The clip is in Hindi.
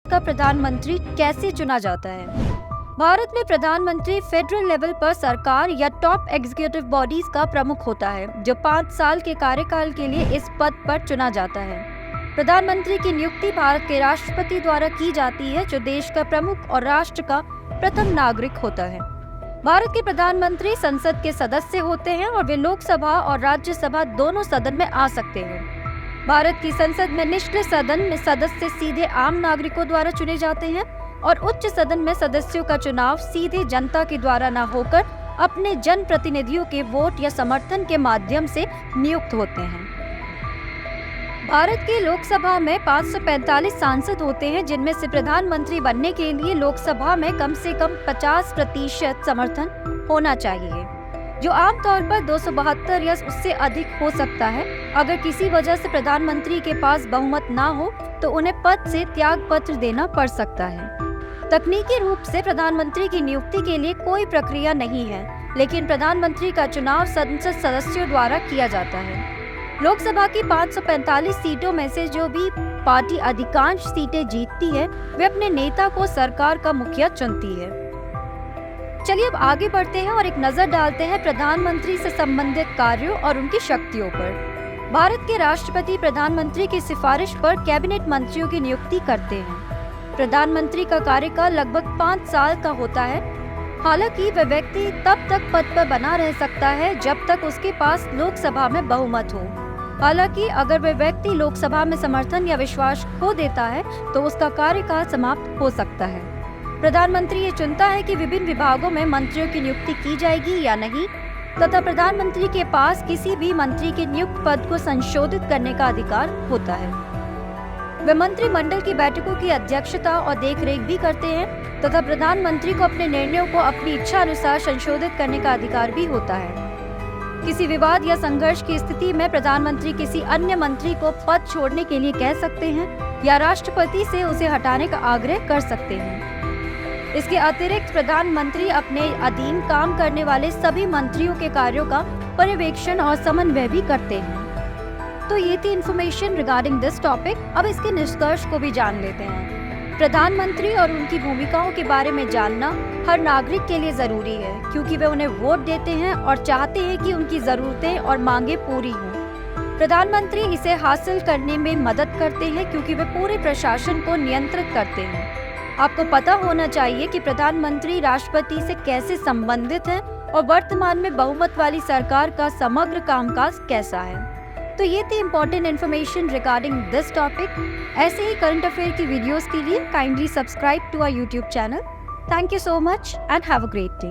का प्रधानमंत्री कैसे चुना जाता है? भारत में प्रधानमंत्री फेडरल लेवल पर सरकार या टॉप एग्जीक्यूटिव बॉडीज का प्रमुख होता है, जो 5 साल के कार्यकाल के लिए इस पद पर चुना जाता है। प्रधानमंत्री की नियुक्ति भारत के राष्ट्रपति द्वारा की जाती है, जो देश का प्रमुख और राष्ट्र का प्रथम नागरिक होता है। भारत के प्रधानमंत्री संसद के सदस्य होते हैं और वे लोकसभा और राज्यसभा दोनों सदन में आ सकते हैं। भारत की संसद में निचले सदन में सदस्य सीधे आम नागरिकों द्वारा चुने जाते हैं और उच्च सदन में सदस्यों का चुनाव सीधे जनता के द्वारा न होकर अपने जनप्रतिनिधियों के वोट या समर्थन के माध्यम से नियुक्त होते हैं। भारत की लोकसभा में 545 सांसद होते हैं, जिनमें से प्रधानमंत्री बनने के लिए लोकसभा में कम से कम 50% समर्थन होना चाहिए, जो आमतौर पर 272 या उससे अधिक हो सकता है। अगर किसी वजह से प्रधानमंत्री के पास बहुमत ना हो तो उन्हें पद से त्याग पत्र देना पड़ सकता है। तकनीकी रूप से प्रधानमंत्री की नियुक्ति के लिए कोई प्रक्रिया नहीं है, लेकिन प्रधानमंत्री का चुनाव संसद सदस्यों द्वारा किया जाता है। लोकसभा की 545 सीटों में से जो भी पार्टी अधिकांश सीटें जीतती है, वे अपने नेता को सरकार का मुखिया चुनती है। चलिए अब आगे बढ़ते हैं और एक नजर डालते हैं प्रधानमंत्री से संबंधित कार्यों और उनकी शक्तियों पर। भारत के राष्ट्रपति प्रधानमंत्री की सिफारिश पर कैबिनेट मंत्रियों की नियुक्ति करते हैं। प्रधानमंत्री का कार्यकाल लगभग 5 साल का होता है। हालांकि वह व्यक्ति तब तक पद पर बना रह सकता है जब तक उसके पास लोकसभा में बहुमत हो। हालांकि अगर वह व्यक्ति लोकसभा में समर्थन या विश्वास खो देता है तो उसका कार्यकाल समाप्त हो सकता है। प्रधानमंत्री ये चुनता है कि विभिन्न विभागों में मंत्रियों की नियुक्ति की जाएगी या नहीं, तथा प्रधानमंत्री के पास किसी भी मंत्री के नियुक्त पद को संशोधित करने का अधिकार होता है। वे मंत्रिमंडल की बैठकों की अध्यक्षता और देखरेख भी करते हैं, तथा प्रधानमंत्री को अपने निर्णयों को अपनी इच्छा अनुसार संशोधित करने का अधिकार भी होता है। किसी विवाद या संघर्ष की स्थिति में प्रधानमंत्री किसी अन्य मंत्री को पद छोड़ने के लिए कह सकते हैं या राष्ट्रपति से उसे हटाने का आग्रह कर सकते हैं। इसके अतिरिक्त प्रधानमंत्री अपने अधीन काम करने वाले सभी मंत्रियों के कार्यों का पर्यवेक्षण और समन्वय भी करते हैं। तो ये थी इन्फॉर्मेशन रिगार्डिंग दिस टॉपिक। अब इसके निष्कर्ष को भी जान लेते हैं। प्रधानमंत्री और उनकी भूमिकाओं के बारे में जानना हर नागरिक के लिए जरूरी है, क्योंकि वे उन्हें वोट देते हैं और चाहते हैं कि उनकी जरूरतें और मांगें पूरी हों। प्रधानमंत्री इसे हासिल करने में मदद करते हैं, क्योंकि वे पूरे प्रशासन को नियंत्रित करते हैं। आपको पता होना चाहिए कि प्रधानमंत्री राष्ट्रपति से कैसे संबंधित है और वर्तमान में बहुमत वाली सरकार का समग्र कामकाज कैसा है। तो ये थी important information regarding this topic. ऐसे ही करंट अफेयर की वीडियोस के लिए kindly subscribe to our YouTube channel. Thank you so much and have a great day.